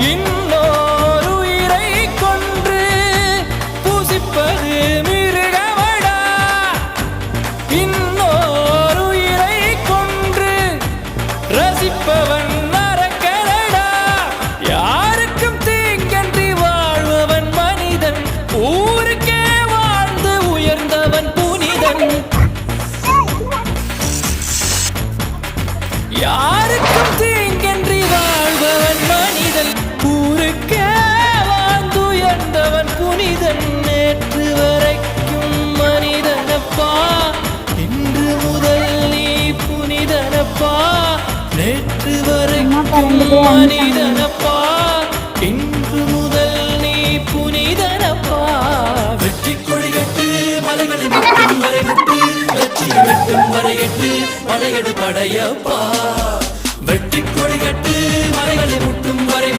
இன்னொரு உயிரை கொன்று பூசிப்பது மிருகமடா. இன்னொரு உயிரை கொன்று ரசிப்பவன் நரக்கரடா. யாருக்கும் தீங்கன்றி வாழ்பவன் மனிதன், ஊருக்கே வாழ்ந்து உயர்ந்தவன் புனிதன். யாருக்கும் தீங்கன்றி வாழ்பவன் மனிதன், ஊருக்கே வாழ்ந்துயர்ந்தவன் புனிதன். நேற்று வரைக்கும் மனிதனப்பா, இன்று முதல் நீ புனிதனப்பா. நேற்று வரைக்கும் மனிதனப்பா, இன்று முதல் நீ புனிதனப்பா. வெற்றி கொடிகட்டு மலைகளை வெட்டும் வரை வெட்டு, வெற்றி வெட்டும் வரை எட்டு, படையெடு படையப்பா.